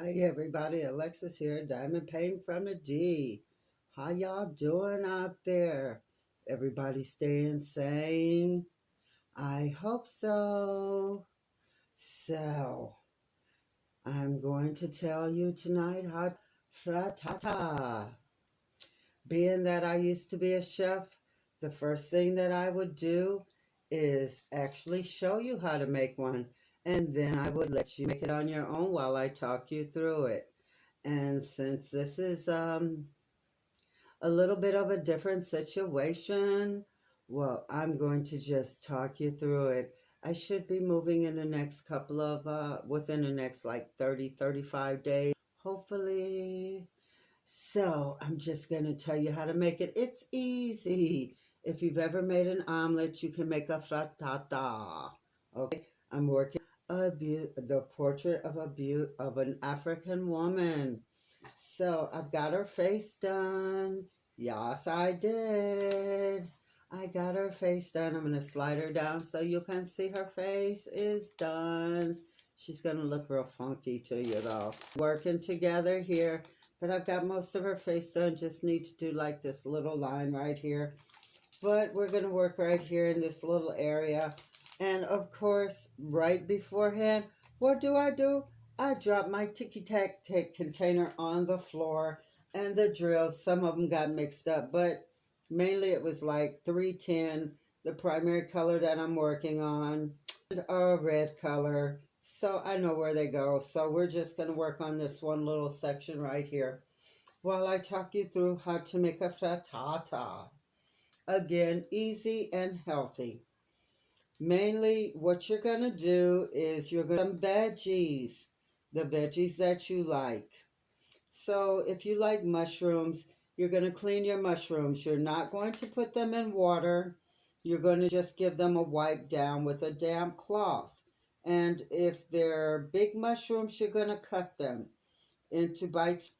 Hi everybody, Alexis here, Diamond Painting from the D. How y'all doing out there? Everybody staying sane? I hope so. So, I'm going to tell you tonight how frittata. Being that I used to be a chef, the first thing that I would do is actually show you how to make one, and then I would let you make it on your own while I talk you through it. And since this is a little bit of a different situation, well, I'm going to just talk you through it. I should be moving in the next couple of, within the next like 35 days, hopefully. So I'm just going to tell you how to make it. It's easy. If you've ever made an omelet, you can make a frittata. Okay, I'm working the portrait of an African woman. So I've got her face done. Yes, I did. I got her face done. I'm going to slide her down so you can see her face is done. She's going to look real funky to you though. Working together here, but I've got most of her face done. Just need to do like this little line right here. But we're going to work right here in this little area. And of course, right beforehand, what do? I drop my ticky-tack container on the floor and the drills. Some of them got mixed up, but mainly it was like 310, the primary color that I'm working on, and a red color. So I know where they go. So we're just going to work on this one little section right here while I talk you through how to make a frittata. Again, easy and healthy. Mainly what you're going to do is you're going to some veggies, the veggies that you like. So if you like mushrooms, you're going to clean your mushrooms. You're not going to put them in water. You're going to just give them a wipe down with a damp cloth. And if they're big mushrooms, you're going to cut them into bites.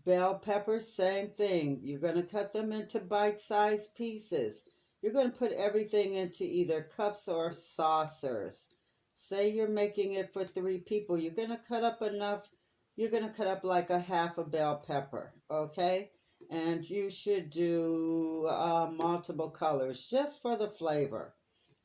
Bell peppers, same thing. You're going to cut them into bite-sized pieces. You're going to put everything into either cups or saucers. Say you're making it for 3 people. You're going to cut up enough. You're going to cut up like a half a bell pepper, okay? And you should do multiple colors just for the flavor.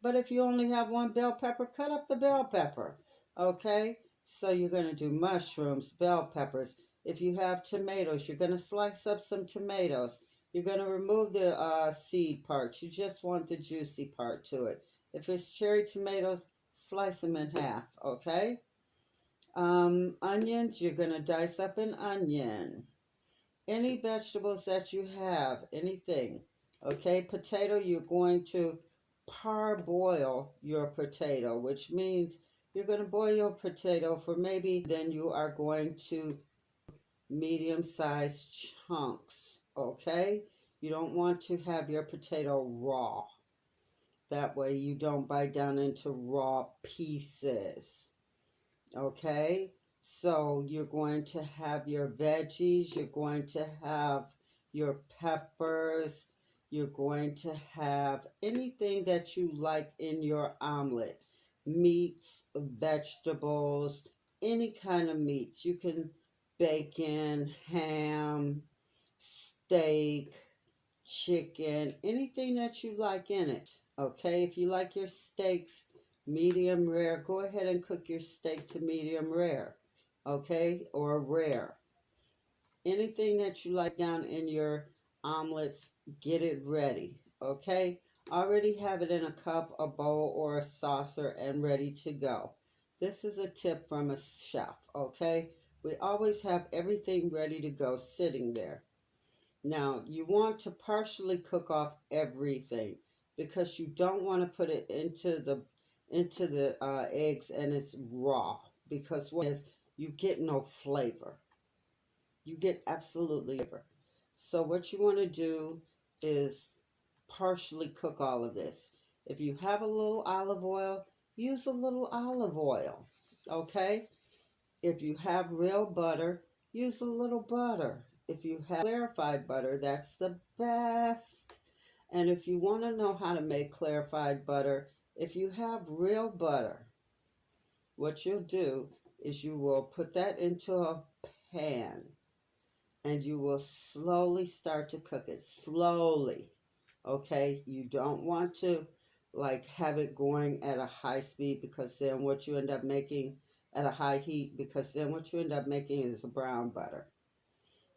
But if you only have 1 bell pepper, cut up the bell pepper, okay? So you're going to do mushrooms, bell peppers. If you have tomatoes, you're going to slice up some tomatoes. You're going to remove the seed part. You just want the juicy part to it. If it's cherry tomatoes, slice them in half, okay? Onions, you're going to dice up an onion. Any vegetables that you have, anything, okay? Potato, you're going to parboil your potato, which means you're going to boil your potato for maybe, then you are going to medium-sized chunks, okay? You don't want to have your potato raw. That way you don't bite down into raw pieces, okay? So you're going to have your veggies, you're going to have your peppers, you're going to have anything that you like in your omelet. Meats, vegetables, any kind of meats. You can bacon, ham, steak, chicken, anything that you like in it. Okay, if you like your steaks medium rare, go ahead and cook your steak to medium rare. Okay, or rare. Anything that you like down in your omelets, get it ready. Okay, already have it in a cup, a bowl, or a saucer and ready to go. This is a tip from a chef, okay? We always have everything ready to go sitting there. Now, you want to partially cook off everything because you don't want to put it into the eggs and it's raw, because what is, you get no flavor. You get absolutely flavor. So what you want to do is partially cook all of this. If you have a little olive oil, use a little olive oil, okay? If you have real butter, use a little butter. If you have clarified butter, that's the best. And if you want to know how to make clarified butter, if you have real butter, what you'll do is you will put that into a pan, and you will slowly start to cook it. Slowly. Okay? You don't want to like have it going at a high speed, because then what you end up making at a high heat, because then what you end up making is a brown butter.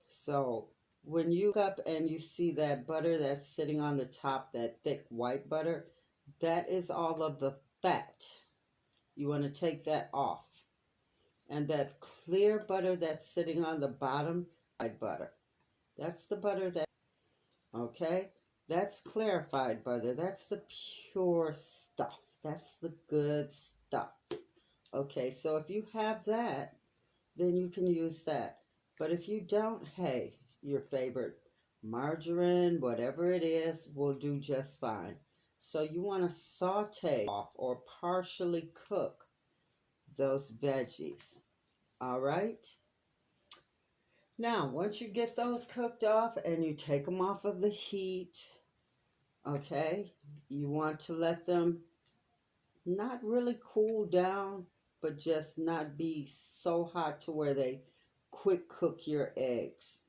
So when you look up and you see that butter that's sitting on the top, that thick white butter, that is all of the fat. You want to take that off. And that clear butter that's sitting on the bottom, white butter. That's the butter that, okay? That's clarified butter. That's the pure stuff. That's the good stuff. Okay, so if you have that, then you can use that. But if you don't, hey, your favorite margarine, whatever it is, will do just fine. So you want to saute off or partially cook those veggies. All right? Now, once you get those cooked off and you take them off of the heat, okay, you want to let them not really cool down, but just not be so hot to where they quick cook your eggs.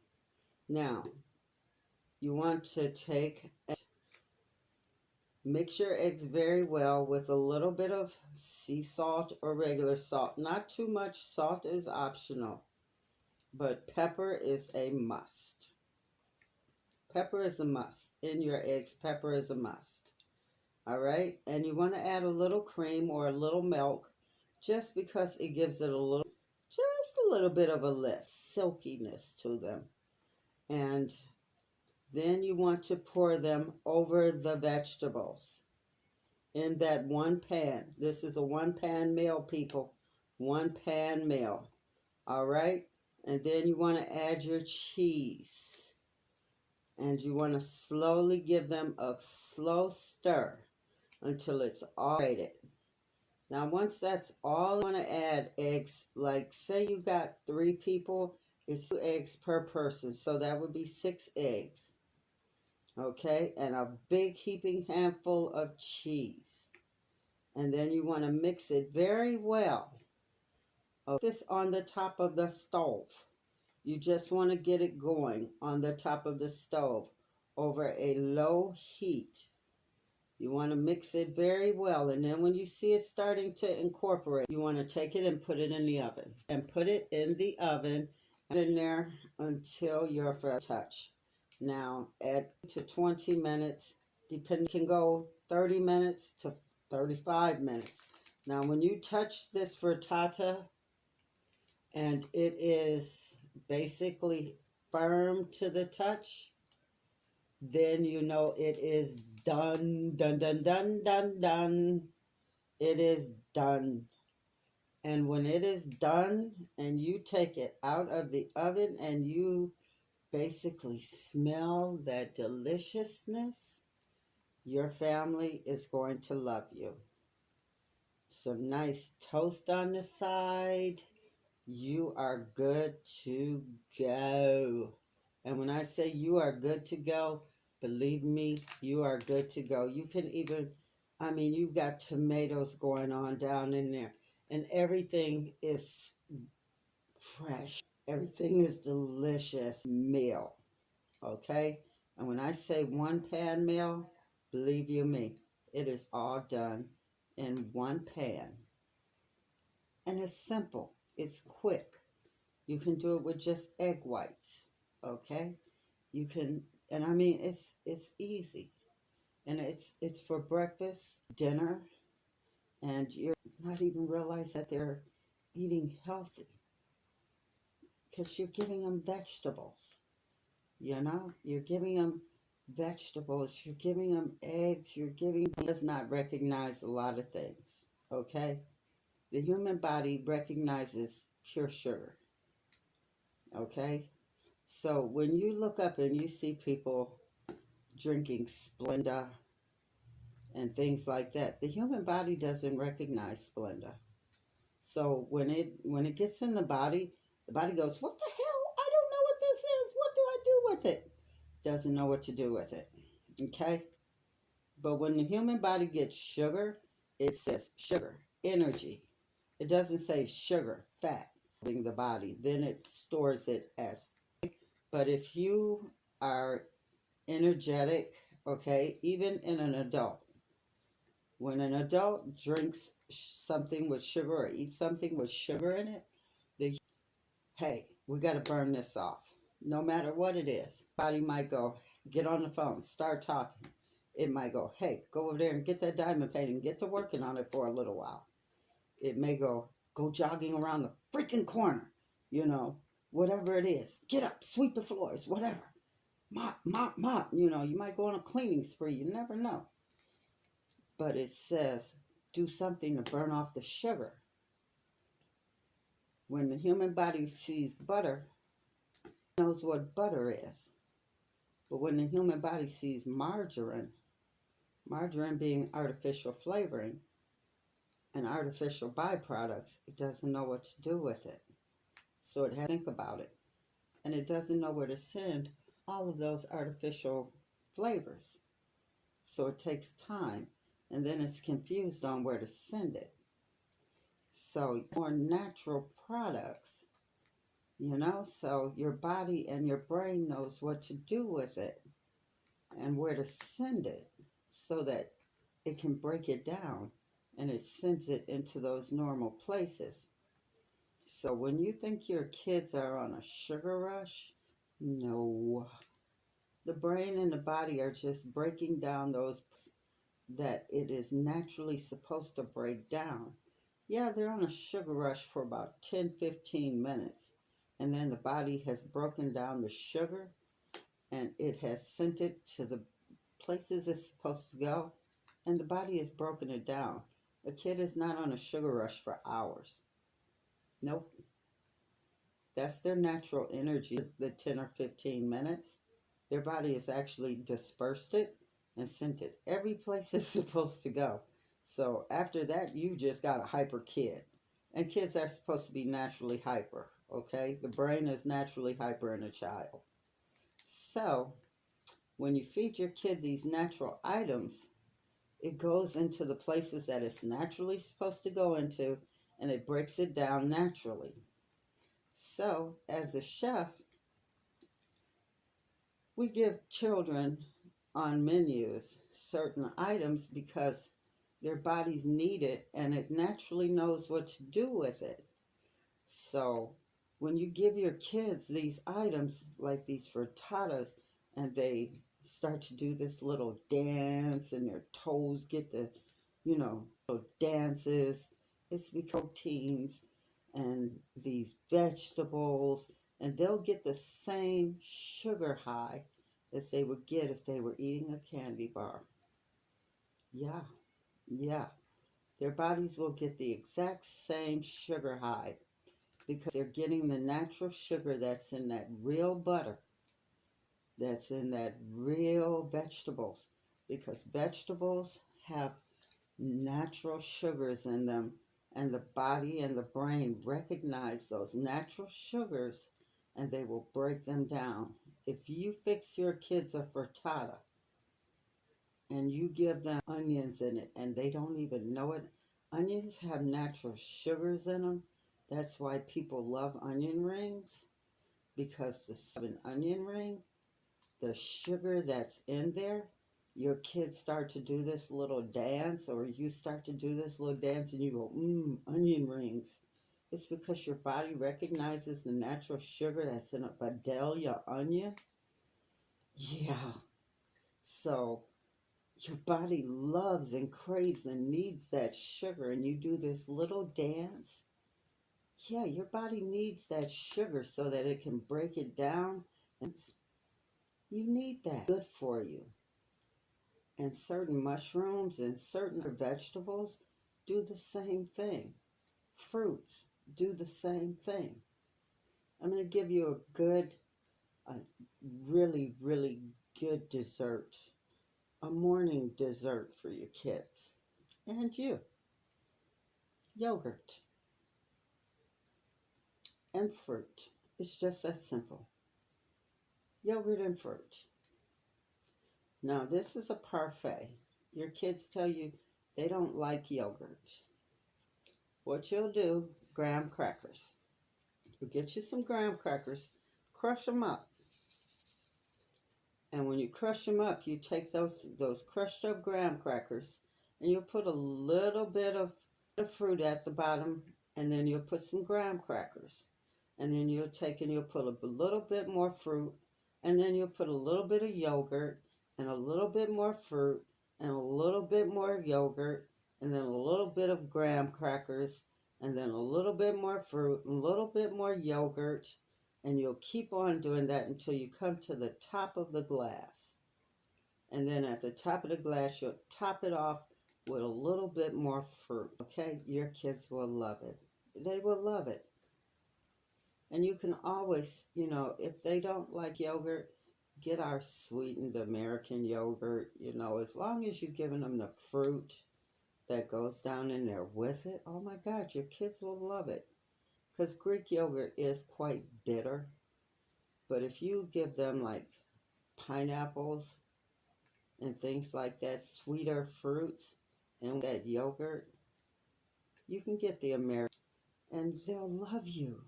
Now, you want to mix your eggs very well with a little bit of sea salt or regular salt. Not too much. Salt is optional, but pepper is a must. Pepper is a must. In your eggs, pepper is a must. All right? And you want to add a little cream or a little milk, just because it gives it just a little bit of a lift, silkiness to them. And then you want to pour them over the vegetables in that one pan. This is a one pan meal, people. One pan meal. All right? And then you want to add your cheese. And you want to slowly give them a slow stir until it's all rated. Now, once that's all, you want to add eggs. Like, say you got 3 people, it's 2 eggs per person. So that would be 6 eggs. Okay? And a big heaping handful of cheese. And then you want to mix it very well. Put this on the top of the stove. You just want to get it going on the top of the stove over a low heat. You want to mix it very well, and then when you see it starting to incorporate, you want to take it and put it in the oven. And put it in the oven in there until your first touch. Now, add to 20 minutes, depending, can go 30 minutes to 35 minutes. Now, when you touch this frittata and it is basically firm to the touch, then you know it is done, done, done, done, done, done. It is done. And when it is done and you take it out of the oven and you basically smell that deliciousness, your family is going to love you. Some nice toast on the side. You are good to go. And when I say you are good to go, believe me, you are good to go. You can even, I mean, you've got tomatoes going on down in there. And everything is fresh. Everything is delicious meal. Okay? And when I say one pan meal, believe you me, it is all done in one pan. And it's simple. It's quick. You can do it with just egg whites. Okay? You can, and I mean, it's easy. And it's for breakfast, dinner, and you're not even realize that they're eating healthy, because you're giving them vegetables. You know, you're giving them vegetables, you're giving them eggs, does not recognize a lot of things. Okay? The human body recognizes pure sugar. Okay? So when you look up and you see people drinking Splenda and things like that, the human body doesn't recognize Splenda. So when it gets in the body goes, what the hell? I don't know what this is. What do I do with it? Doesn't know what to do with it. Okay? But when the human body gets sugar, it says sugar, energy. It doesn't say sugar, fat. the body. Then it stores it as. But if you are energetic, okay, even in an adult, when an adult drinks something with sugar or eats something with sugar in it, the hey, we got to burn this off. No matter what it is, body might go, get on the phone, start talking. It might go, hey, go over there and get that diamond painting, get to working on it for a little while. It may go jogging around the freaking corner, you know, whatever it is. Get up, sweep the floors, whatever. Mop, mop, mop. You know, you might go on a cleaning spree. You never know. But it says do something to burn off the sugar. When the human body sees butter, it knows what butter is. But when the human body sees margarine, margarine being artificial flavoring and artificial byproducts, it doesn't know what to do with it. So it has to think about it. And it doesn't know where to send all of those artificial flavors. So it takes time. And then it's confused on where to send it. So more natural products, you know, so your body and your brain knows what to do with it and where to send it so that it can break it down and it sends it into those normal places. So when you think your kids are on a sugar rush, no. The brain and the body are just breaking down those that it is naturally supposed to break down. Yeah, they're on a sugar rush for about 10-15 minutes. And then the body has broken down the sugar and it has sent it to the places it's supposed to go. And the body has broken it down. A kid is not on a sugar rush for hours. Nope. That's their natural energy, the 10 or 15 minutes. Their body has actually dispersed it and sent it every place it's supposed to go. So after that, you just got a hyper kid. And kids are supposed to be naturally hyper, okay? The brain is naturally hyper in a child. So when you feed your kid these natural items, it goes into the places that it's naturally supposed to go into, and it breaks it down naturally. So as a chef, we give children on menus certain items because their bodies need it and it naturally knows what to do with it. So when you give your kids these items like these frittatas and they start to do this little dance and their toes get the, you know, dances, it's because proteins and these vegetables, and they'll get the same sugar high as they would get if they were eating a candy bar. Yeah, yeah. Their bodies will get the exact same sugar high because they're getting the natural sugar that's in that real butter, that's in that real vegetables, because vegetables have natural sugars in them, and the body and the brain recognize those natural sugars and they will break them down. If you fix your kids a frittata and you give them onions in it and they don't even know it, onions have natural sugars in them. That's why people love onion rings, because an onion ring, the sugar that's in there, your kids start to do this little dance, or you start to do this little dance and you go, onion rings. It's because your body recognizes the natural sugar that's in a Vidalia onion. Yeah. So your body loves and craves and needs that sugar, and you do this little dance. Yeah, your body needs that sugar so that it can break it down. And you need that. Good for you. And certain mushrooms and certain vegetables do the same thing. Fruits do the same thing. I'm going to give you a really, really good dessert, a morning dessert for your kids and you. Yogurt and fruit. It's just that simple. Yogurt and fruit. Now, this is a parfait. Your kids tell you they don't like yogurt. What you'll do, graham crackers. You get you some graham crackers, crush them up. And when you crush them up, you take those crushed up graham crackers and you put a little bit of fruit at the bottom, and then you'll put some graham crackers. And then you'll take and you'll put a little bit more fruit, and then you'll put a little bit of yogurt, and a little bit more fruit, and a little bit more yogurt, and then a little bit of graham crackers, and then a little bit more fruit, and a little bit more yogurt, and you'll keep on doing that until you come to the top of the glass. And then at the top of the glass, you'll top it off with a little bit more fruit. Okay? Your kids will love it. They will love it. And you can always, if they don't like yogurt, get our sweetened American yogurt. As long as you're giving them the fruit that goes down in there with it, oh my God, your kids will love it. Because Greek yogurt is quite bitter. But if you give them like pineapples and things like that, sweeter fruits, and that yogurt, you can get the American, and they'll love you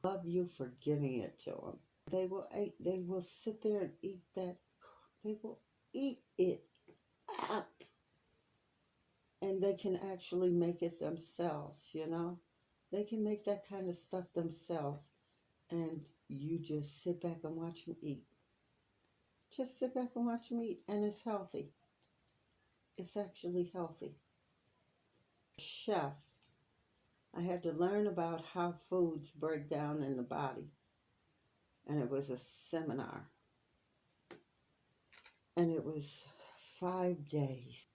for giving it to them. They will sit there and eat that. They will eat it up, and they can actually make it themselves. They can make that kind of stuff themselves, and you just sit back and watch them eat. Just sit back and watch them eat, and it's healthy. It's actually healthy. Chef, I had to learn about how foods break down in the body. And it was a seminar. And it was 5 days.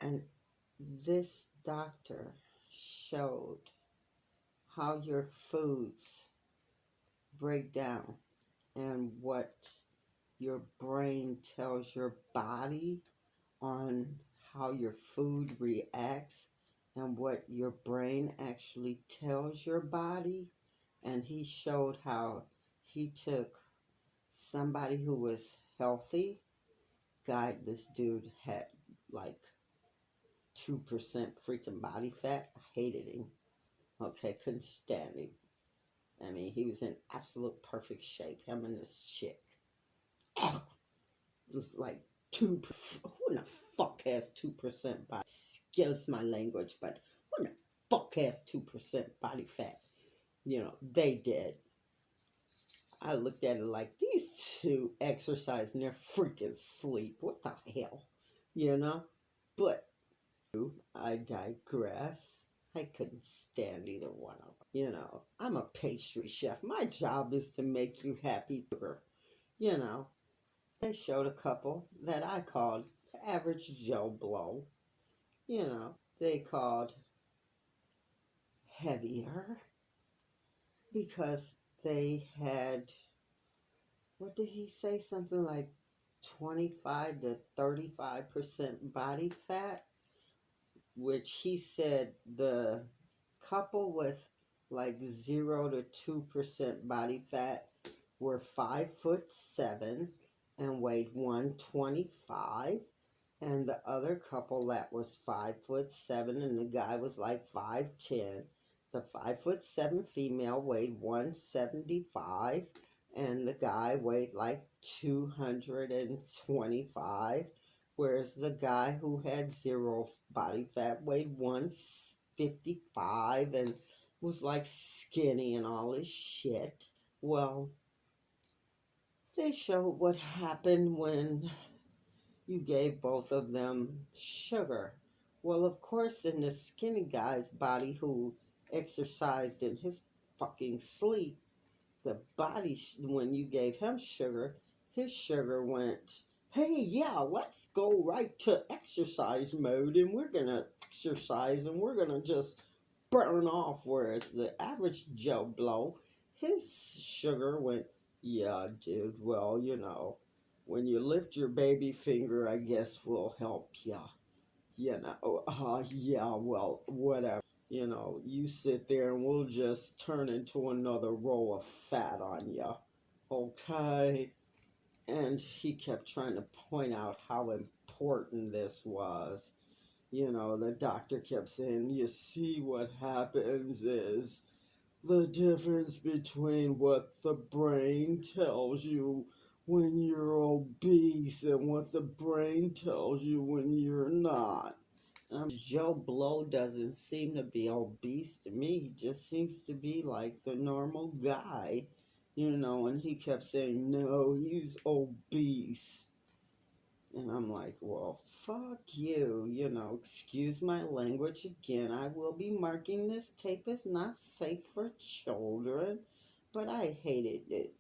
And this doctor showed how your foods break down and what your brain tells your body on how your food reacts and what your brain actually tells your body. And he showed how he took somebody who was healthy. God, this dude had like 2% freaking body fat. I hated him. Okay, couldn't stand him. I mean, he was in absolute perfect shape. Him and this chick. It was like 2%. Who in the fuck has 2% body? Excuse my language, but who in the fuck has 2% body fat? They did. I looked at it like, these two exercise in their freaking sleep. What the hell? But I digress. I couldn't stand either one of them. I'm a pastry chef. My job is to make you happy. They showed a couple that I called average Joe Blow. They called heavier because they had, what did he say? Something like 25 to 35% body fat, which he said the couple with like 0 to 2% body fat were 5'7" and weighed 125, and the other couple that was 5'7" and the guy was like 5'10". The 5'7" female weighed 175, and the guy weighed like 225, whereas the guy who had 0 body fat weighed 155 and was like skinny and all this shit. Well, they showed what happened when you gave both of them sugar. Well, of course, in the skinny guy's body who exercised in his fucking sleep, the body, when you gave him sugar, his sugar went, hey, yeah, let's go right to exercise mode, and we're going to exercise, and we're going to just burn off, whereas the average Joe Blow, his sugar went, yeah, dude, well, when you lift your baby finger, I guess we'll help ya. Yeah, well, whatever. You sit there and we'll just turn into another roll of fat on ya. Okay? And he kept trying to point out how important this was. The doctor kept saying, you see, what happens is the difference between what the brain tells you when you're obese and what the brain tells you when you're not. Joe Blow doesn't seem to be obese to me. He just seems to be like the normal guy, and he kept saying, no, he's obese. And I'm like, well, fuck you, excuse my language again. I will be marking this tape as not safe for children, but I hated it.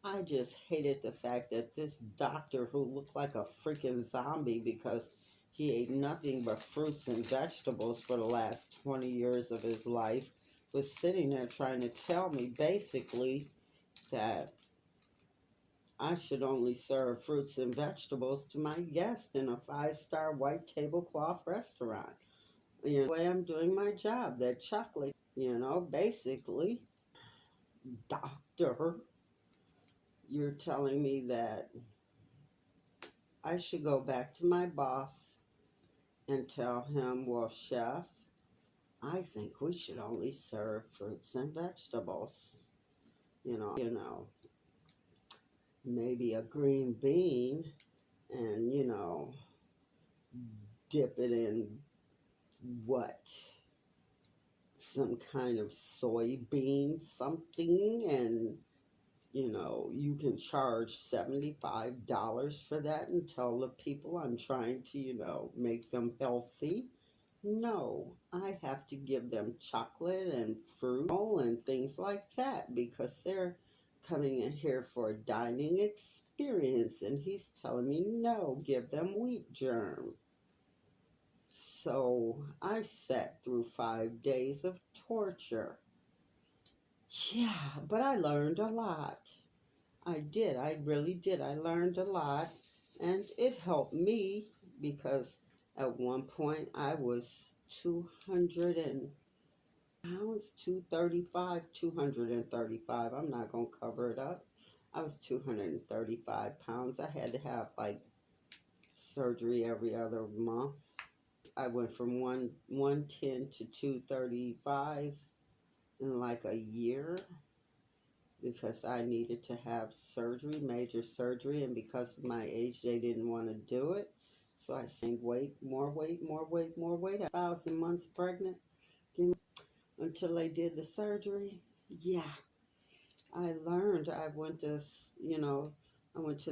I just hated the fact that this doctor who looked like a freaking zombie because he ate nothing but fruits and vegetables for the last 20 years of his life was sitting there trying to tell me basically that I should only serve fruits and vegetables to my guests in a 5-star white tablecloth restaurant. The way I'm doing my job, that chocolate, basically, doctor, you're telling me that I should go back to my boss and tell him, well, chef, I think we should only serve fruits and vegetables. Maybe a green bean and, dip it in what? Some kind of soybean something, and you can charge $75 for that and tell the people I'm trying to, make them healthy. No, I have to give them chocolate and fruit and things like that because they're coming in here for a dining experience, and he's telling me no, give them wheat germ. So I sat through 5 days of torture. Yeah, but I learned a lot. I did. I really did. I learned a lot, and it helped me because at one point I was 200 pounds, 235, 235. I'm not going to cover it up. I was 235 pounds. I had to have like surgery every other month. I went from 110 to 235 in like a year because I needed to have surgery, major surgery, and because of my age, they didn't want to do it. So I gained weight, more weight, more weight, more weight. 1,000 months pregnant until they did the surgery. Yeah, I learned. I went to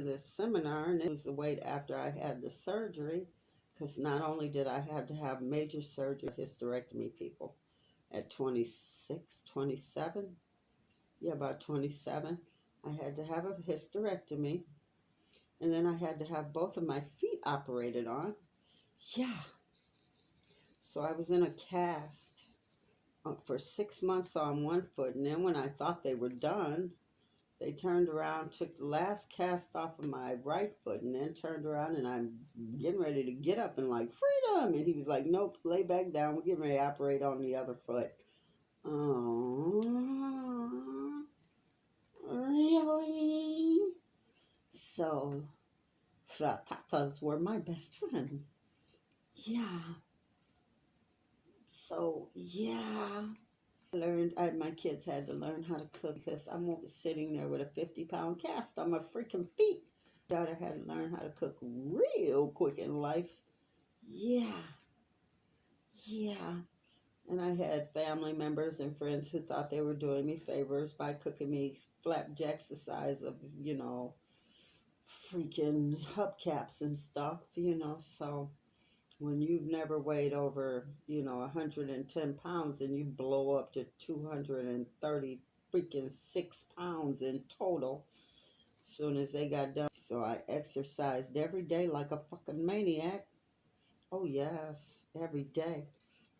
this seminar, and it was the weight after I had the surgery, because not only did I have to have major surgery, hysterectomy people at 26, 27. Yeah, about 27. I had to have a hysterectomy, and then I had to have both of my feet operated on. Yeah. So I was in a cast for 6 months on one foot, and then when I thought they were done, they turned around, took the last cast off of my right foot, and then turned around, and I'm getting ready to get up and like, freedom! And he was like, nope, lay back down. We're getting ready to operate on the other foot. Oh, really? So, frittatas were my best friend. Yeah. So, yeah. My kids had to learn how to cook because I'm sitting there with a 50-pound cast on my freaking feet. Daughter had to learn how to cook real quick in life. Yeah. Yeah. And I had family members and friends who thought they were doing me favors by cooking me flapjacks the size of, freaking hubcaps and stuff, so when you've never weighed over, 110 pounds and you blow up to 230 freaking 6 pounds in total, as soon as they got done. So I exercised every day like a fucking maniac. Oh yes, every day.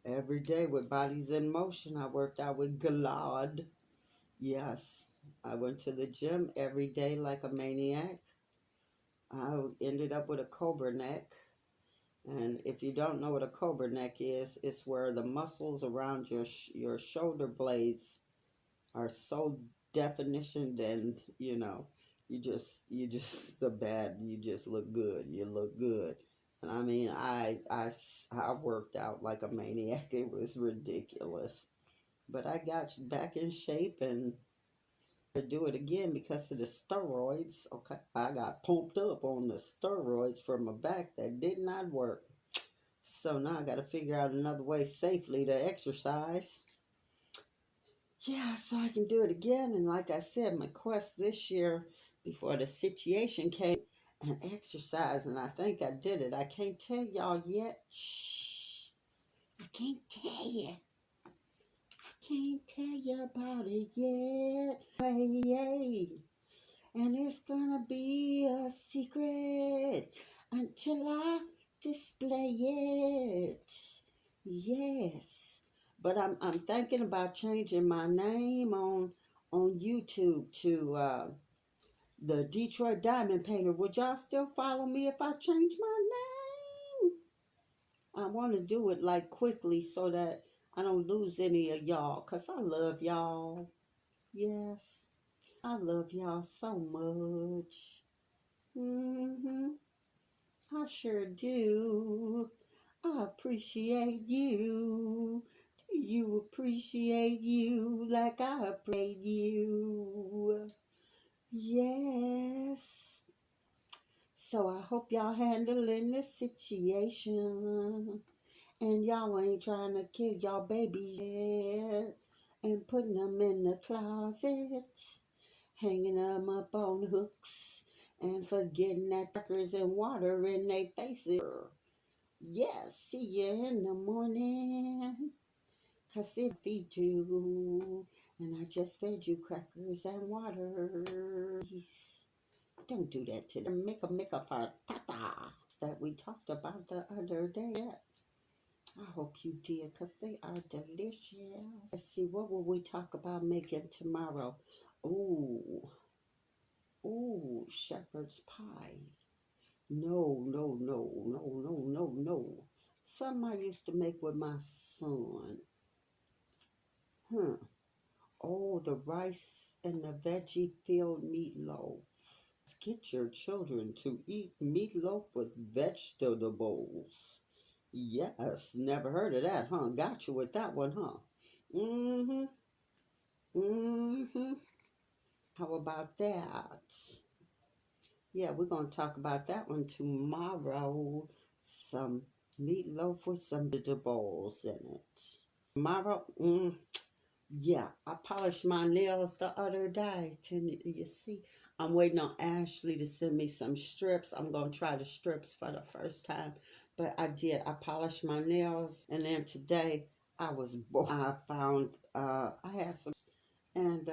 Every day with bodies in motion. I worked out with Galad. Yes. I went to the gym every day like a maniac. I ended up with a cobra neck. And if you don't know what a cobra neck is, it's where the muscles around your shoulder blades are so definitioned, and you just you just look good. You look good. And I mean, I worked out like a maniac. It was ridiculous. But I got back in shape and to do it again because of the steroids. Okay, I got pumped up on the steroids for my back that did not work. So now I got to figure out another way safely to exercise. Yeah, so I can do it again. And like I said, my quest this year before the situation came and exercise, and I think I did it. I can't tell y'all yet. Shh. I can't tell you. Can't tell you about it yet. Hey, and it's gonna be a secret until I display it. Yes. But I'm thinking about changing my name on YouTube to the Detroit Diamond Painter. Would y'all still follow me if I change my name? I want to do it like quickly so that I don't lose any of y'all, because I love y'all. Yes, I love y'all so much. I sure do. I appreciate you. Do you appreciate you like I appreciate you? Yes. So I hope y'all handling this situation. And y'all ain't trying to kill y'all babies yet. And putting them in the closet. Hanging them up on hooks. And forgetting that crackers and water in their faces. Yes, see you in the morning. 'Cause it feed you. And I just fed you crackers and water. Don't do that to them. Make a frittata that we talked about the other day. I hope you did, because they are delicious. Let's see, what will we talk about making tomorrow? Ooh, shepherd's pie. No. Something I used to make with my son. Oh, the rice and the veggie filled meatloaf. Get your children to eat meatloaf with vegetables. Yes, never heard of that, huh? Got you with that one, huh? Mm-hmm. Mm-hmm. How about that? Yeah, we're going to talk about that one tomorrow. Some meatloaf with some vegetables in it. Tomorrow, yeah, I polished my nails the other day. Can you see? I'm waiting on Ashley to send me some strips. I'm going to try the strips for the first time. But I did. I polished my nails. And then today, I was bored. I found, I had some, and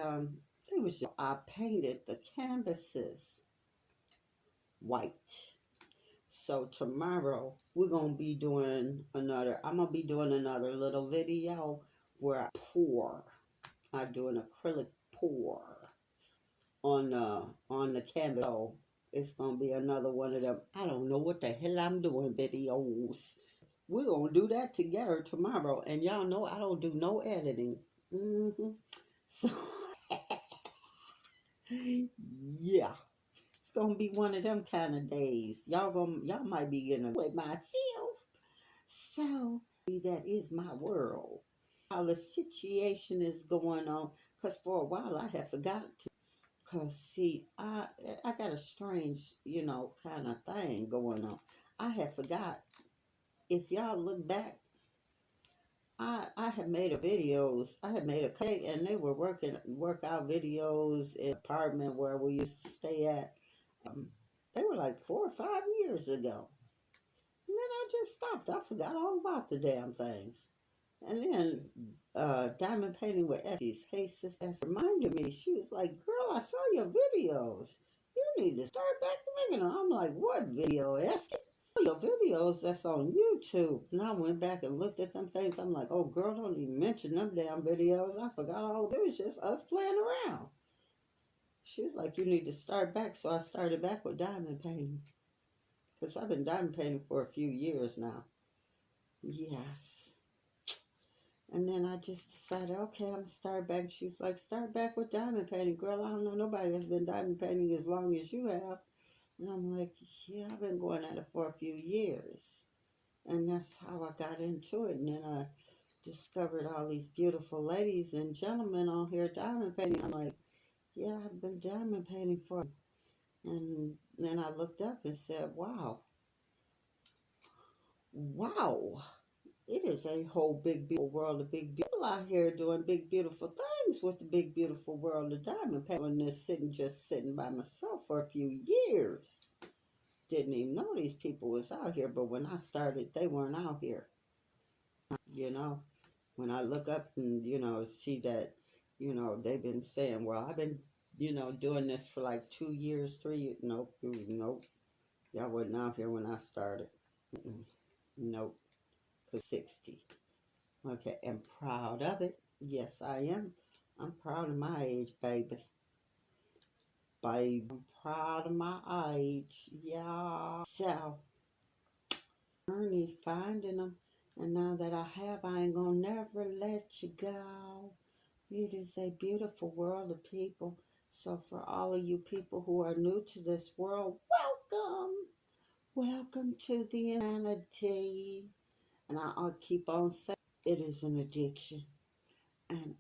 it was, I painted the canvases white. So tomorrow, we're going to be doing I'm going to be doing another little video where I do an acrylic pour on the canvas. So it's gonna be another one of them. I don't know what the hell I'm doing videos. We're gonna do that together tomorrow, and y'all know I don't do no editing. So yeah, it's gonna be one of them kind of days. Y'all might be getting with myself. So that is my world. How the situation is going on, because for a while I had forgotten to. Because, see, I got a strange, kind of thing going on. I had forgot. If y'all look back, I had made I had made a cake, and they were workout videos in the apartment where we used to stay at. They were like 4 or 5 years ago. And then I just stopped. I forgot all about the damn things. And then Diamond Painting with Essie's Hey Sis reminded me. She was like, "Girl, I saw your videos. You need to start back to making them." I'm like, "What video, Essie?" "Your videos that's on YouTube." And I went back and looked at them things. I'm like, "Oh, girl, don't even mention them damn videos. I forgot all. It was just us playing around." She was like, "You need to start back." So I started back with diamond painting. Because I've been diamond painting for a few years now. Yes. And then I just decided, okay, I'm going to start back. She's like, "Start back with diamond painting." "Girl, I don't know nobody that's been diamond painting as long as you have." And I'm like, "Yeah, I've been going at it for a few years." And that's how I got into it. And then I discovered all these beautiful ladies and gentlemen on here diamond painting. I'm like, yeah, I've been diamond painting for. And then I looked up and said, wow, wow, it is a whole big, beautiful world of big people out here doing big, beautiful things with the big, beautiful world of diamond painting. This just sitting by myself for a few years. Didn't even know these people was out here, but when I started, they weren't out here. You know, when I look up and, see that, they've been saying, well, I've been, doing this for like 2 years, 3 years. Nope, nope. Y'all wasn't out here when I started. Mm-mm. Nope, for 60. Okay, and proud of it. Yes, I am. I'm proud of my age, baby. Babe, I'm proud of my age. Yeah. So, journey finding them. And now that I have, I ain't gonna never let you go. It is a beautiful world of people. So for all of you people who are new to this world, welcome. Welcome to the insanity. And I'll keep on saying it is an addiction. And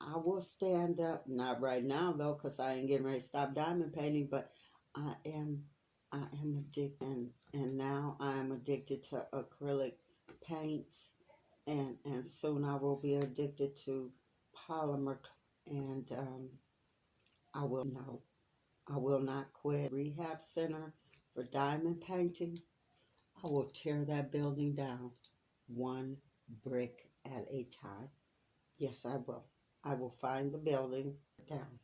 I will stand up, not right now though, because I ain't getting ready to stop diamond painting, but I am addicted, and now I am addicted to acrylic paints, and soon I will be addicted to polymer, and I will not quit. Rehab center for diamond painting. I will tear that building down one brick at a time. Yes, I will. I will find the building down.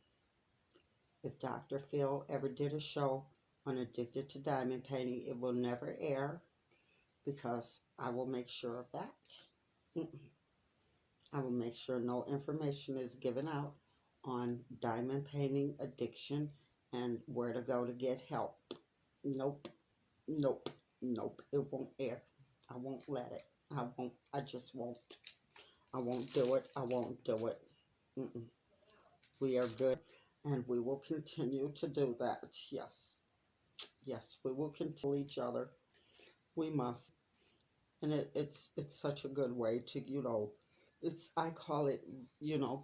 If Dr. Phil ever did a show on Addicted to Diamond Painting, it will never air because I will make sure of that. I will make sure no information is given out on diamond painting addiction and where to go to get help. Nope, nope, nope. It won't air. I won't let it. I won't. I just won't. I won't do it. I won't do it. Mm-mm. We are good, and we will continue to do that. Yes. Yes, we will continue each other. We must. And it's such a good way to, I call it,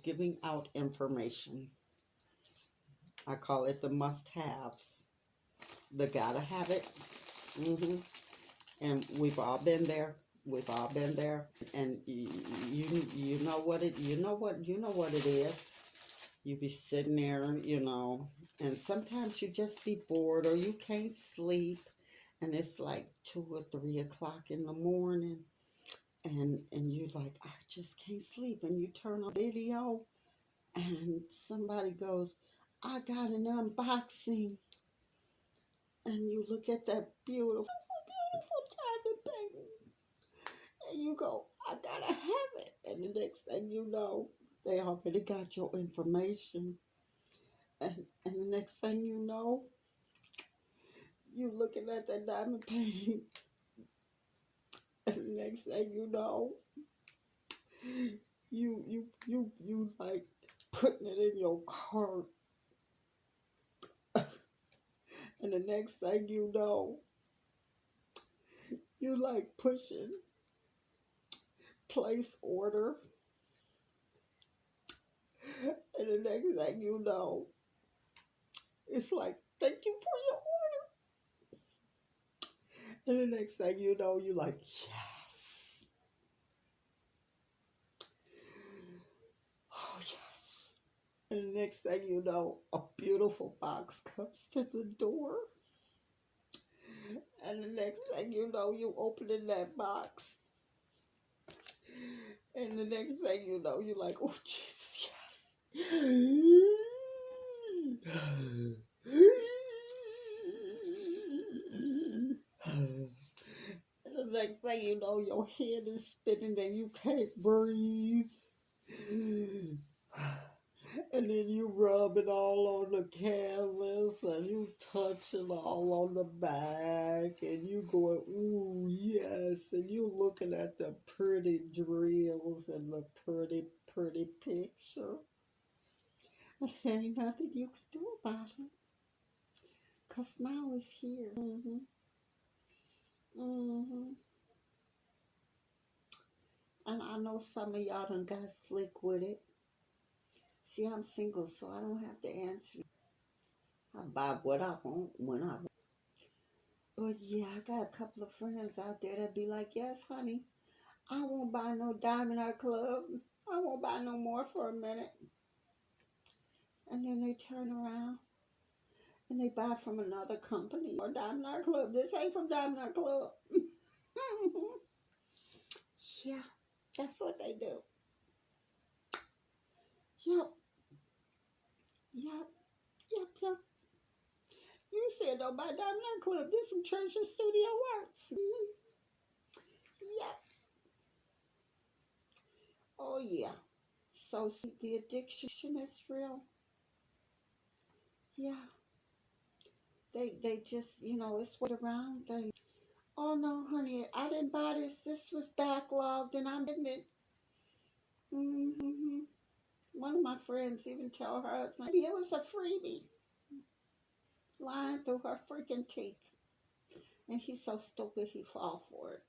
giving out information. I call it the must-haves. The gotta have it. hmm And we've all been there. We've all been there. And you know what it is. You be sitting there, and sometimes you just be bored or you can't sleep, and it's like 2 or 3 o'clock in the morning, and you're like, I just can't sleep, and you turn on video, and somebody goes, I got an unboxing, and you look at that beautiful, beautiful diamond painting, and you go, I gotta have it, and the next thing you know, they already got your information. And the next thing you know, you looking at that diamond painting, and the next thing you know, you like putting it in your cart, and the next thing you know, you like pushing place order, and the next thing you know, it's like thank you for your order, and the next thing you know, you like yes, oh yes. And the next thing you know, a beautiful box comes to the door. And the next thing you know, you opening that box. And the next thing you know, you're like, oh, Jesus, yes. And the next thing you know, your head is spinning and you can't breathe. And then you rub it all on the canvas and you touch it all on the back and you going, ooh, yes. And you looking at the pretty drills and the pretty, pretty picture. And there ain't nothing you can do about it. Because now it's here. And I know some of y'all done got slick with it. See, I'm single, so I don't have to answer. I buy what I want when I want. But yeah, I got a couple of friends out there that be like, yes, honey, I won't buy no diamond art club. I won't buy no more for a minute. And then they turn around and they buy from another company or Diamond Art Club. This ain't from Diamond Art Club. Yeah, that's what they do. Yep, yep, yep. You said don't buy Diamond Art Club. This from Treasure Studio Arts. Yep. Oh yeah. So see, the addiction is real. Yeah. They just, it's what around things. Oh no, honey, I didn't buy this. This was backlogged and I'm getting it. Mm-hmm. One of my friends even tell her husband, maybe it was a freebie. Lying through her freaking teeth. And he's so stupid he fall for it.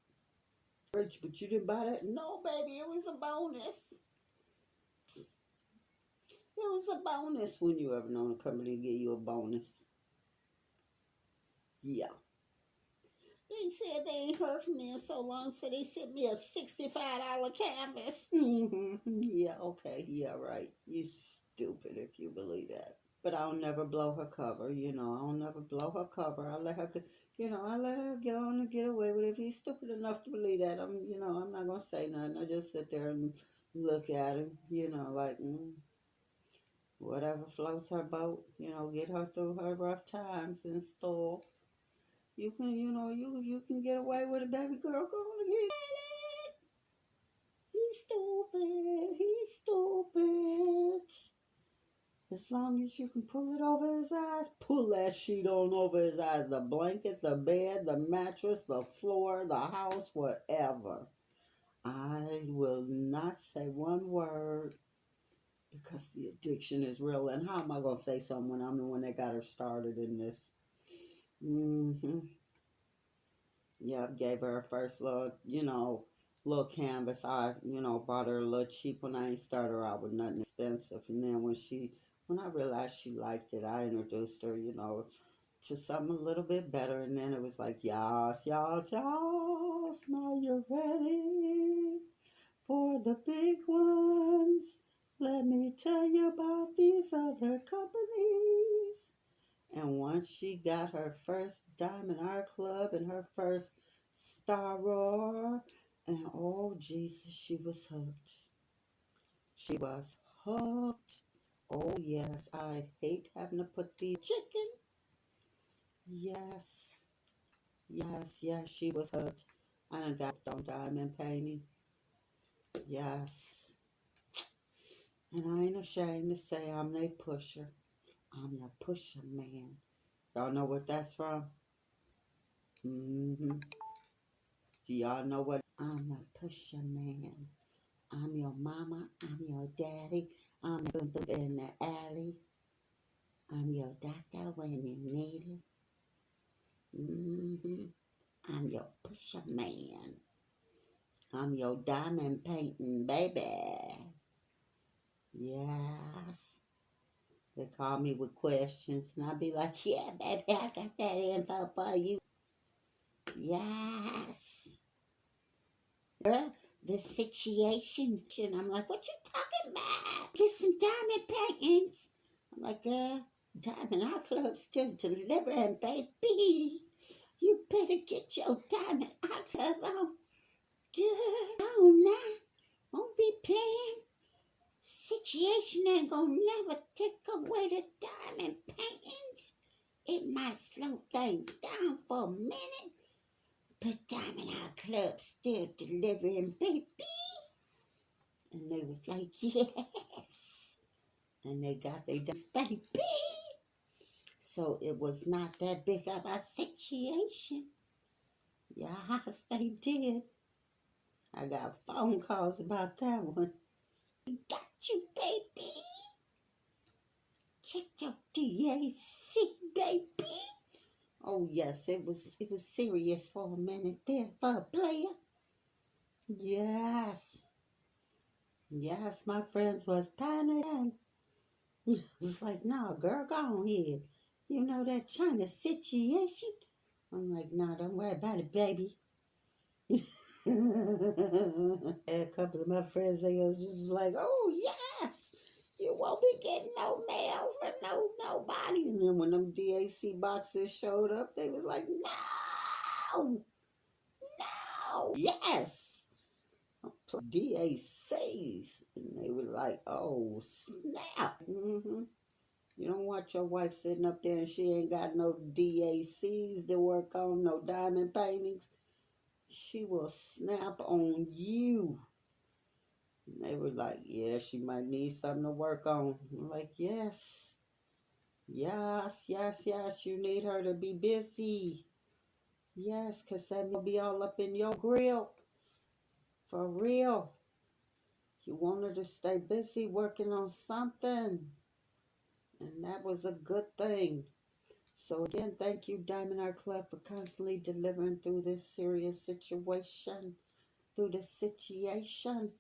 But you didn't buy that? No, baby, it was a bonus. It was a bonus. When you ever known a company to give you a bonus? Yeah. They said they ain't heard from me in so long, so they sent me a $65 canvas. Yeah, okay, yeah, right. You stupid if you believe that. But I'll never blow her cover, I'll never blow her cover. I let her, I let her go on and get away with it. If he's stupid enough to believe that, I'm not gonna say nothing. I just sit there and look at him, like whatever floats her boat, get her through her rough times and stuff. You can, you can get away with it, baby girl. Go on and get it. He's stupid. He's stupid. As long as you can pull it over his eyes, pull that sheet on over his eyes. The blanket, the bed, the mattress, the floor, the house, whatever. I will not say one word because the addiction is real. And how am I going to say something when I'm the one that got her started in this? Yeah, gave her first little canvas. I, bought her a little cheap when I ain't started her out with nothing expensive. And then when I realized she liked it, I introduced her, to something a little bit better. And then it was like, yes, yes, yes, now you're ready for the big ones. Let me tell you about these other companies. And once she got her first Diamond Art Club and her first Star Roar, and oh Jesus, she was hooked. She was hooked. Oh yes, I hate having to put the chicken. Yes, yes, she was hooked. I done got on diamond painting. Yes. And I ain't ashamed to say I'm the pusher. I'm the pusher man. Y'all know what that's from? Do y'all know what? I'm a pusher man. I'm your mama. I'm your daddy. I'm in the alley. I'm your doctor when you need it. I'm your pusher man. I'm your diamond painting baby. Yes. They call me with questions and I be like, yeah, baby, I got that info for you. Yes. Girl, the situation. I'm like, what you talking about? Get some diamond paintings. I'm like, Diamond Art Club still delivering, baby. You better get your Diamond Art Club on. Girl, oh, now. Don't be playing. Situation ain't gonna never take away the diamond paintings. It might slow things down for a minute, but Diamond Art Club still delivering, baby. And they was like, yes. And they got their baby. So it was not that big of a situation. Yes, they did. I got phone calls about that one. We got you, baby. Check your DAC, baby. Oh yes, it was serious for a minute there for a player. Yes. Yes, my friends was panicking. It's like, no, girl, go on here. You know that China situation? I'm like, no, don't worry about it, baby. A couple of my friends, they was like, oh, yes, you won't be getting no mail from nobody. And then when them DAC boxes showed up, they was like, no, no, yes. DACs. And they were like, oh, snap. You don't want your wife sitting up there and she ain't got no DACs to work on, no diamond paintings. She will snap on you. And they were like, yeah, she might need something to work on. I'm like, yes, yes, yes, yes, you need her to be busy. Yes, because that will be all up in your grill. For real. You want her to stay busy working on something. And that was a good thing. So again, thank you, Diamond Art Club, for constantly delivering through this serious situation. Through the situation.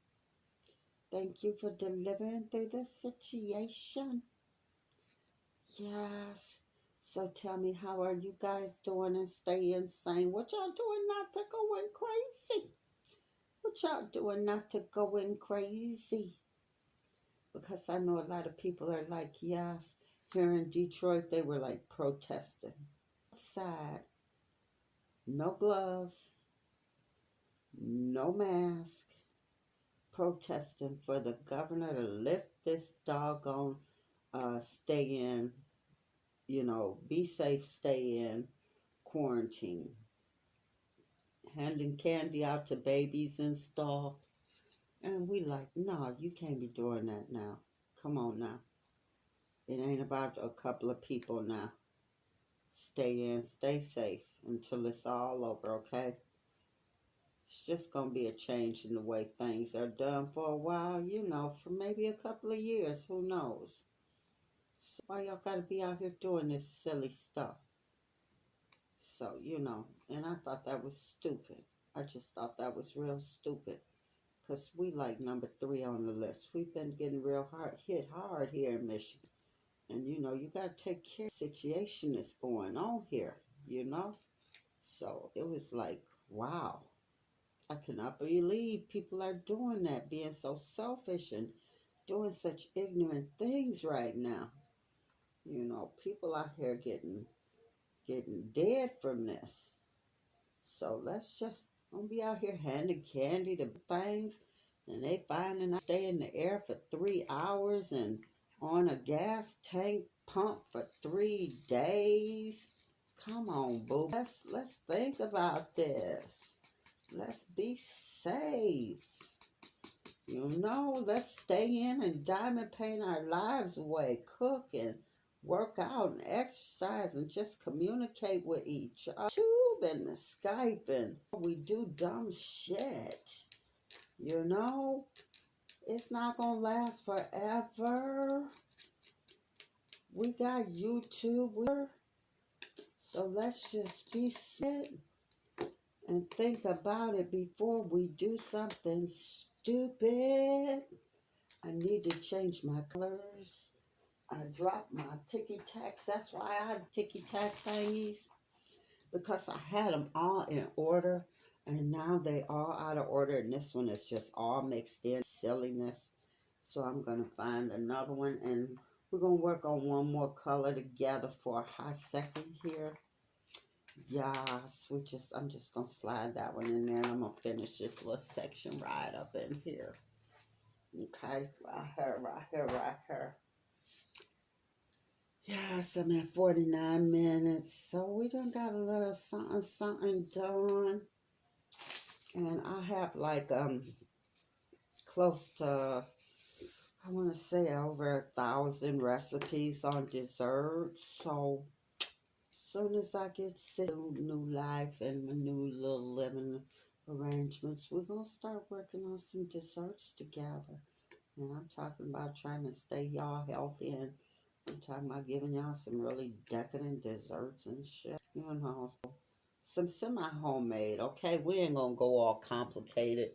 Thank you for delivering through the situation. Yes. So tell me, how are you guys doing and staying sane? What y'all doing not to going crazy? What y'all doing not to going crazy? Because I know a lot of people are like, yes, here in Detroit, they were like protesting. Outside, no gloves, no mask, protesting for the governor to lift this doggone stay in, be safe, stay in quarantine. Handing candy out to babies and stuff. And we like, no, you can't be doing that now. Come on now. It ain't about a couple of people now. Stay in, stay safe until it's all over, okay? It's just going to be a change in the way things are done for a while, for maybe a couple of years, who knows? So why y'all got to be out here doing this silly stuff? So, and I thought that was stupid. I just thought that was real stupid. Because we like number 3 on the list. We've been getting hit hard here in Michigan. And, you got to take care of the situation that's going on here, So it was like, wow. I cannot believe people are doing that, being so selfish and doing such ignorant things right now. People out here getting dead from this. So let's just don't be out here handing candy to things, and they finding out stay in the air for 3 hours and on a gas tank pump for 3 days. Come on, boo. Let's think about this. Let's be safe. Let's stay in and diamond paint our lives away, cook and work out and exercise and just communicate with each other. Tube and the Skype and we do dumb shit. It's not gonna last forever. We got YouTube. So let's just be sit and think about it before we do something stupid. I need to change my colors. I dropped my ticky-tacks. That's why I had ticky-tack thingies. Because I had them all in order. And now they all out of order. And this one is just all mixed in. Silliness. So I'm going to find another one. And we're going to work on one more color together for a hot second here. Yes. I'm just going to slide that one in there. And I'm going to finish this little section right up in here. Okay, right here. Yes, I'm at 49 minutes. So we done got a little something done. And I have like close to, I want to say over 1,000 recipes on desserts. So as soon as I get set new life and my new little living arrangements, we're going to start working on some desserts together. And I'm talking about trying to stay y'all healthy, and I'm talking about giving y'all some really decadent desserts and shit. Some semi-homemade, okay? We ain't gonna go all complicated.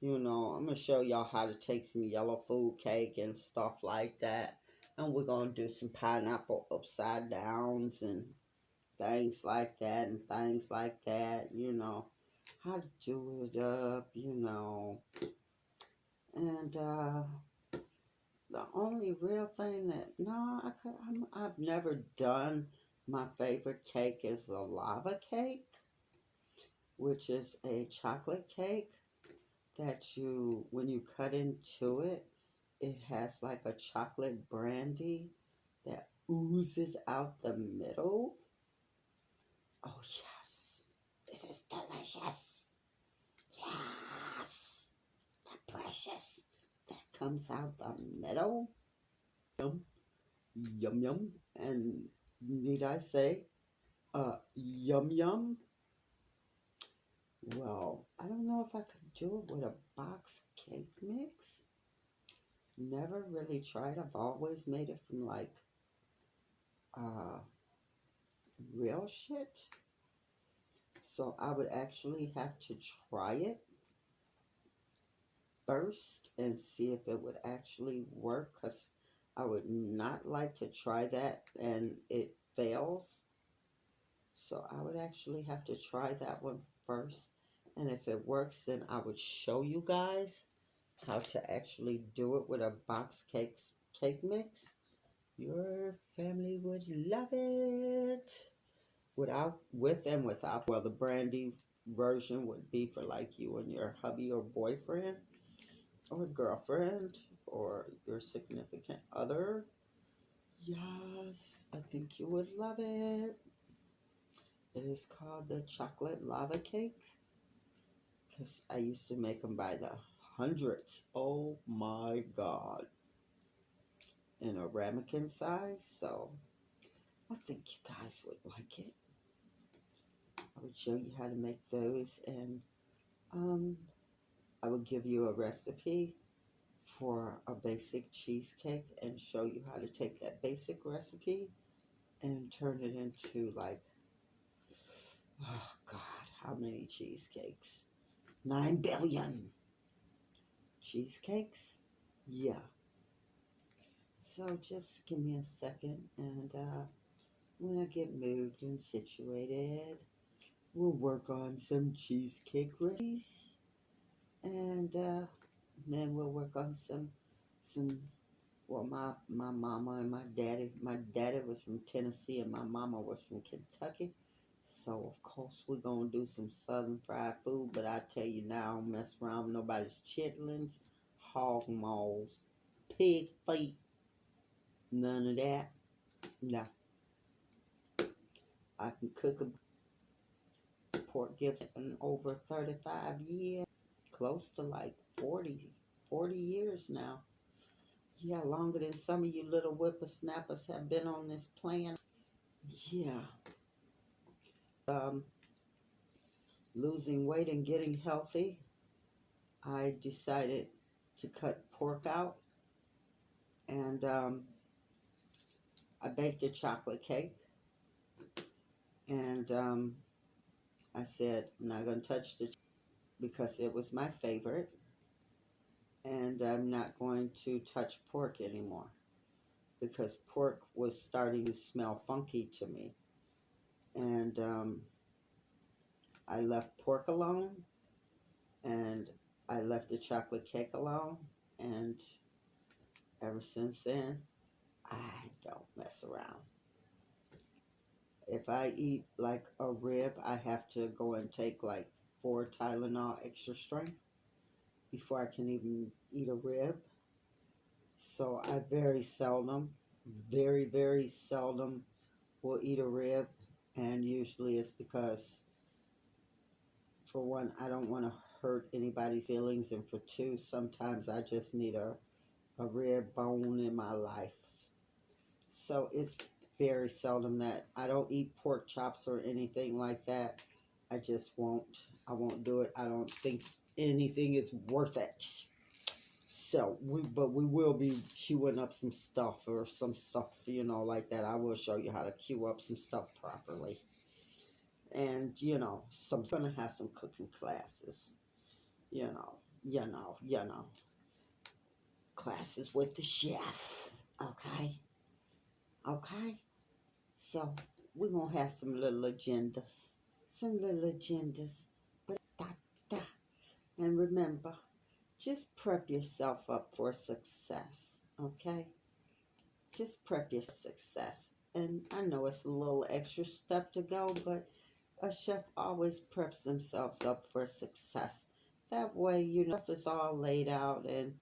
You know, I'm going to show y'all how to take some yellow food cake and stuff like that. And we're going to do some pineapple upside downs and things like that and things like that, you know. How to do it up, you know. And the only real thing that, no, I've never done, my favorite cake is the lava cake, which is a chocolate cake that you, when you cut into it, it has like a chocolate brandy that oozes out the middle. Oh, yes. It is delicious. Yes. The precious that comes out the middle. Yum, yum, yum. And need I say, yum, yum? Well, I don't know if I could do it with a box cake mix. Never really tried. I've always made it from like uh, real shit. So I would actually have to try it first and see if it would actually work, because I would not like to try that and it fails. So I would actually have to try that one first. And if it works, then I would show you guys how to actually do it with a cake mix. Your family would love it. With and without. Well, the brandy version would be for like you and your hubby or boyfriend or girlfriend or your significant other. Yes, I think you would love it. It is called the chocolate lava cake because I used to make them by the hundreds. Oh my God. In a ramekin size. So I think you guys would like it. I would show you how to make those, and I would give you a recipe for a basic cheesecake and show you how to take that basic recipe and turn it into like, oh God, how many cheesecakes? 9 billion cheesecakes? Yeah. So just give me a second and when I get moved and situated, we'll work on some cheesecake recipes and then we'll work on some well, my mama and my daddy was from Tennessee and my mama was from Kentucky. So, of course, we're going to do some southern fried food. But I tell you now, I don't mess around with nobody's chitlins, hog maws, pig feet, none of that. No, I can cook a pork ribs in over 35 years, close to like 40 years now. Yeah, longer than some of you little whippersnappers have been on this planet. Yeah. Um, Losing weight and getting healthy, I decided to cut pork out, and I baked a chocolate cake, and I said I'm not going to touch the because it was my favorite, and I'm not going to touch pork anymore because pork was starting to smell funky to me, and I left pork alone, and I left the chocolate cake alone, and ever since then, I don't mess around. If I eat like a rib, I have to go and take like 4 Tylenol extra strength before I can even eat a rib. So I very, very seldom will eat a rib. And usually it's because, for one, I don't want to hurt anybody's feelings. And for two, sometimes I just need a rib bone in my life. So it's very seldom that I don't eat pork chops or anything like that. I just won't. I won't do it. I don't think anything is worth it. So but we will be queuing up some stuff or some stuff, you know, like that. I will show you how to queue up some stuff properly. And, you know, gonna have some cooking classes, you know. you know, classes with the chef. Okay? Okay? So, we're going to have some little agendas. Some little agendas. But, da. And remember, just prep yourself up for success. Okay? Just prep your success. And I know it's a little extra step to go, but a chef always preps themselves up for success. That way, stuff is all laid out and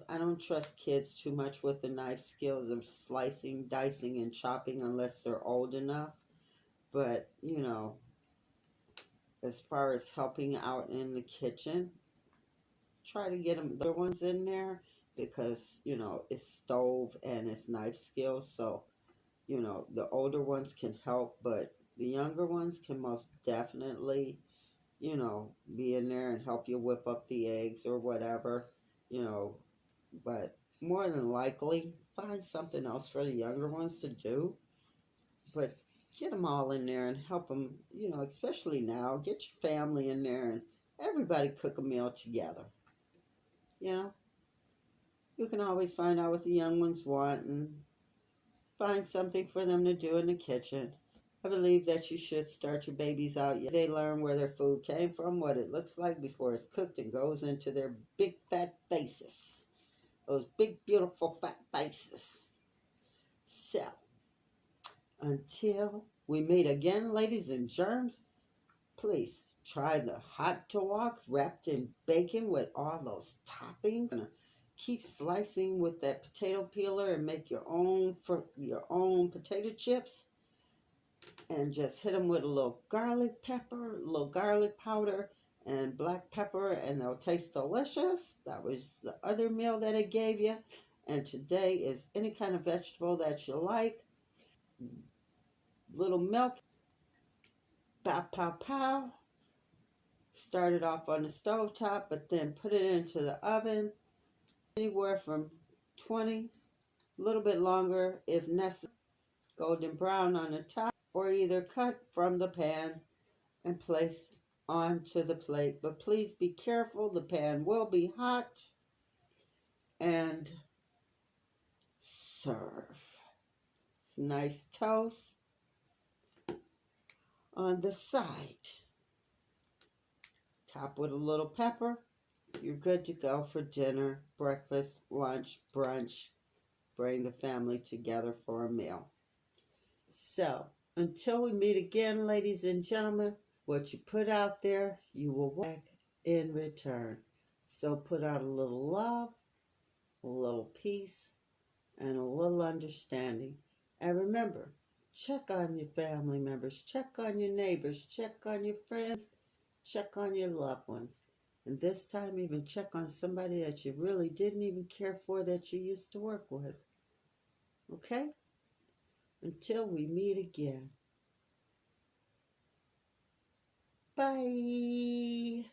I don't trust kids too much with the knife skills of slicing, dicing, and chopping unless they're old enough. But, as far as helping out in the kitchen, try to get them the ones in there because, it's stove and it's knife skills. So, the older ones can help, but the younger ones can most definitely, be in there and help you whip up the eggs or whatever, you know, but more than likely find something else for the younger ones to do. But get them all in there and help them, especially now. Get your family in there and everybody cook a meal together. You know, you can always find out what the young ones want and find something for them to do in the kitchen. I believe that you should start your babies out. They learn where their food came from, what it looks like before it's cooked and goes into their big fat faces. Those big, beautiful fat faces. So, until we meet again, ladies and germs, please try the hot dog wrapped in bacon with all those toppings. Keep slicing with that potato peeler and make your own potato chips. And just hit them with a little garlic pepper, a little garlic powder, and black pepper, and they'll taste delicious. That was the other meal that I gave you. And today is any kind of vegetable that you like. Little milk, pow, pow, pow. Start it off on the stove top, but then put it into the oven anywhere from 20, a little bit longer if necessary. Golden brown on the top, or either cut from the pan and place onto the plate. But please be careful, the pan will be hot. And serve. Some nice toast on the side. Top with a little pepper. You're good to go for dinner, breakfast, lunch, brunch. Bring the family together for a meal. So, until we meet again, ladies and gentlemen, what you put out there, you will back in return. So put out a little love, a little peace, and a little understanding. And remember, check on your family members, check on your neighbors, check on your friends, check on your loved ones. And this time, even check on somebody that you really didn't even care for that you used to work with. Okay? Until we meet again. Bye.